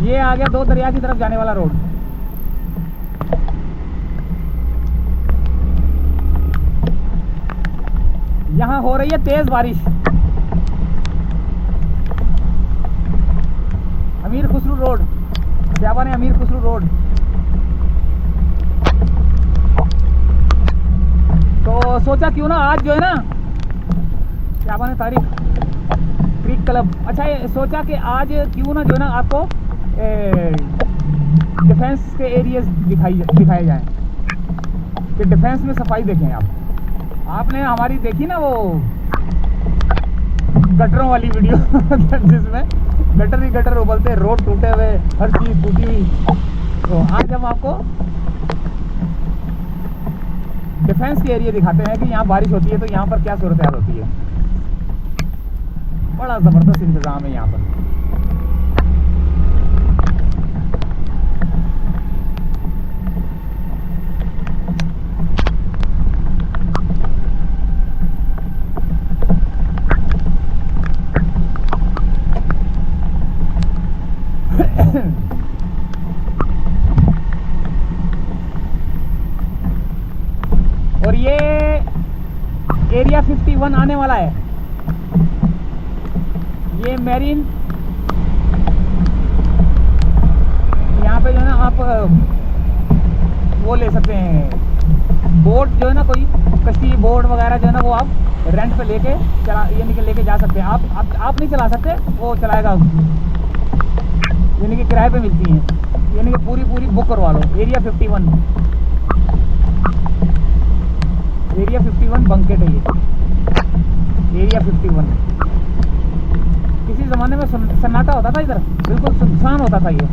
ये आ गया दो दरिया की तरफ जाने वाला रोड। यहाँ हो रही है तेज बारिश। अमीर खुसरू रोड, खियाबान अमीर खुसरू रोड। तो सोचा क्यों ना आज जो है ना खियाबान तारीख क्रिक क्लब, अच्छा ये सोचा कि आज क्यों ना जो है ना आपको डिफेंस के एरियाज दिखाए जाएं कि डिफेंस में सफाई देखें आप। आपने हमारी देखी ना वो गटरों वाली वीडियो जिसमें गटर ही गटर उबलते, रोड टूटे हुए, हर चीज़ टूटी हुई। तो आज हम आपको डिफेंस के एरिया दिखाते हैं कि यहाँ बारिश होती है तो यहाँ पर क्या सूरत हाल होती है। बड़ा ज़बरदस्त इंतज़ाम है यहाँ पर। और ये एरिया 51 आने वाला है। ये मैरीन, यहाँ पे जो है ना आप वो ले सकते हैं बोट, जो है ना कोई कश्ती बोट वगैरह जो है ना वो आप रेंट पे लेके यानी कि लेके जा सकते हैं। आप नहीं चला सकते, वो चलाएगा, यानी कि किराए पे मिलती हैं, यानी कि पूरी बुक करवा लो। एरिया 51, एरिया 51 बंकेट है ये एरिया 51। किसी ज़माने में सन्नाटा होता था इधर, बिल्कुल सुनसान होता था ये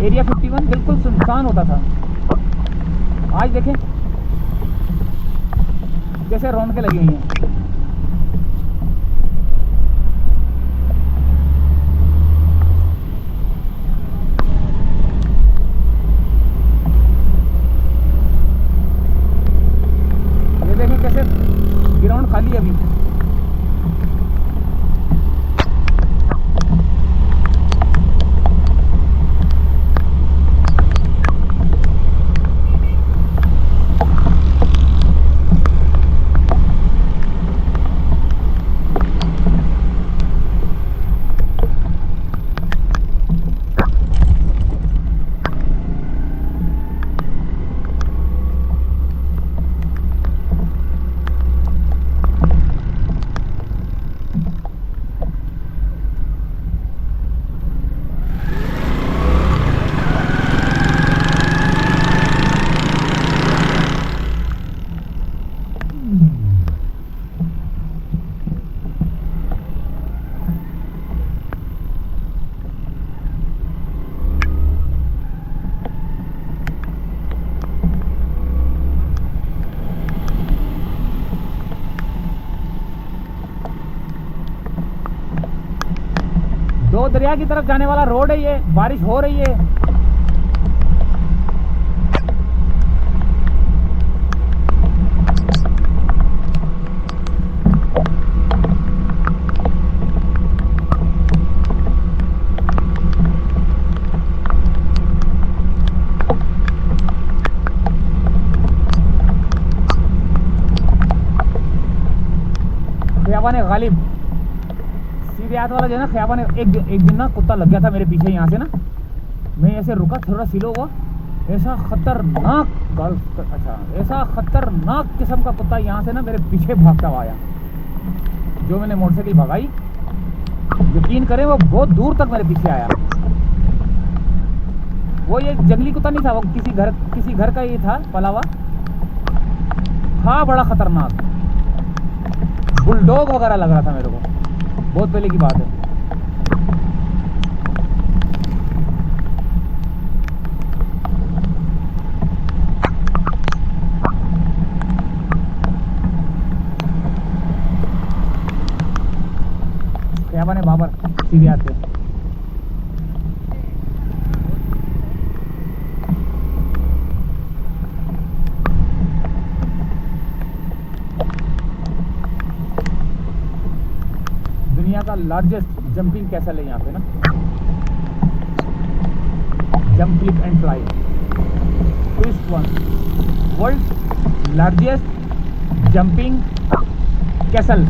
एरिया 51, बिल्कुल सुनसान होता था। आज देखें जैसे रौनकें लगी हुई हैं। ये देखें कैसे ग्राउंड खाली है अभी। दो दरिया की तरफ जाने वाला रोड है ये। बारिश हो रही है। खियाबान गालिब सीधे हाथ वाला जो है ना खियाबान, एक दिन ना कुत्ता लग गया था मेरे पीछे। यहाँ से ना मैं ऐसे रुका, थोड़ा सिलो हुआ, ऐसा खतरनाक ऐसा खतरनाक किस्म का कुत्ता यहाँ से ना मेरे पीछे भागता हुआ आया। जो मैंने मोटरसाइकिल भगाई, यकीन करें वो बहुत दूर तक मेरे पीछे आया। वो ये जंगली कुत्ता नहीं था, वो किसी घर का ये था पला हुआ था। बड़ा खतरनाक बुलडॉग वगैरह लग रहा था मेरे को। बहुत पहले की बात है। खियाबान बाबर सीधे हाथ पे। दुनिया का लार्जेस्ट जंपिंग कैसल है यहाँ पे ना। Jump click and fly. Twist one, world largest jumping castle.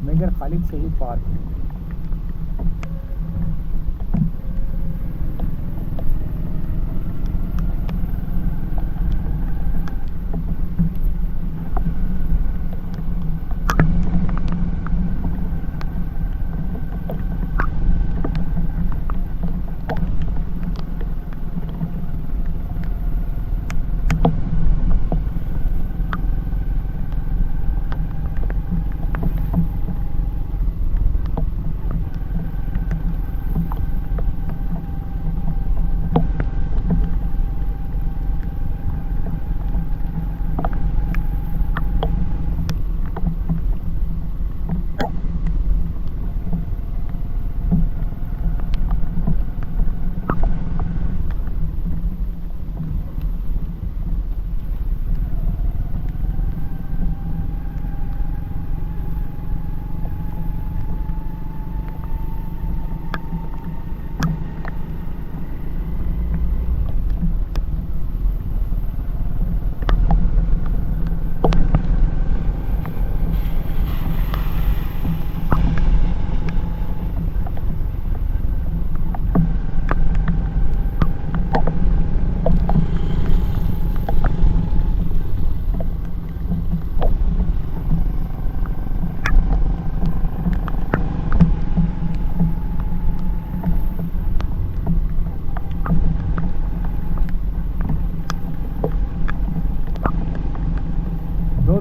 Major Khalid Shaheed park.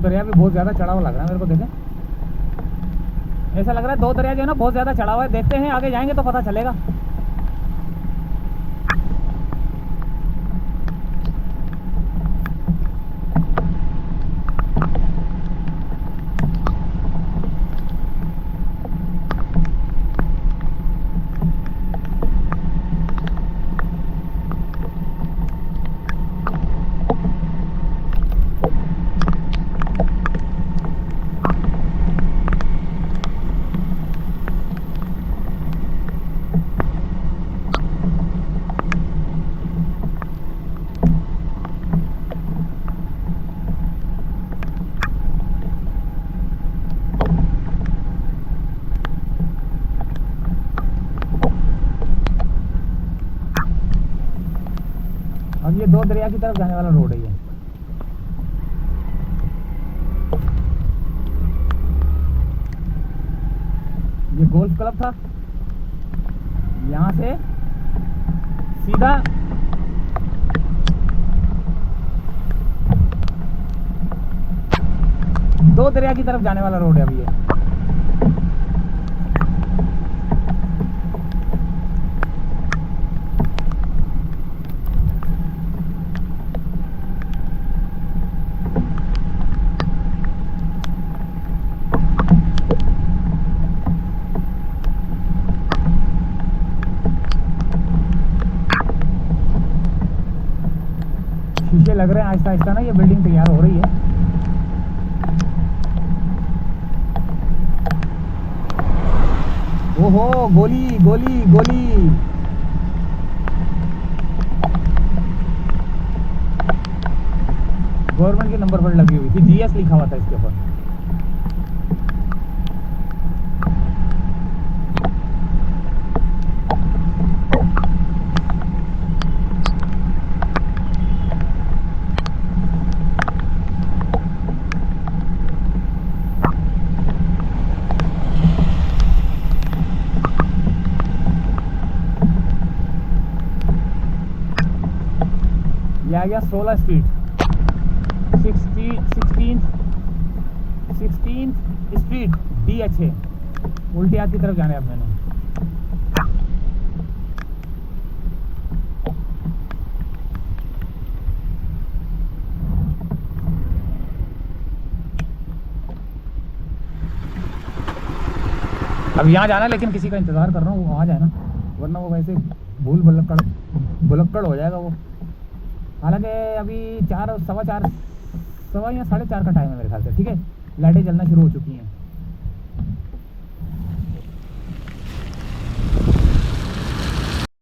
दरिया भी बहुत ज्यादा चढ़ा हुआ लग रहा है मेरे को। देखें, ऐसा लग रहा है दो दरिया जो है ना बहुत ज्यादा चढ़ा हुआ है। देखते हैं आगे जाएंगे तो पता चलेगा। अब ये दो दरिया की तरफ जाने वाला रोड है। ये गोल्फ क्लब था, यहाँ से सीधा दो दरिया की तरफ जाने वाला रोड है अभी ये। शीशे लग रहे हैं आहिस्ता आहिस्ता ना, ये बिल्डिंग तैयार हो रही है। ओहो, गोली गोली गोली। गवर्नमेंट के नंबर पर लगी हुई थी, जीएस लिखा हुआ था इसके ऊपर। आ गया 16 स्ट्रीट, 16 स्ट्रीट DH, उल्टी हाथ की तरफ जाना है अब मैंने। अब यहाँ जाना है, लेकिन किसी का इंतज़ार कर रहा हूँ, वो आ जाए ना, वरना वो वैसे भूल भुलक्कड़ हो जाएगा वो। हालांकि अभी 4 सवा 4 सवा या 4:30 का टाइम है मेरे ख्याल से। ठीक है, लाइटें जलना शुरू हो चुकी हैं।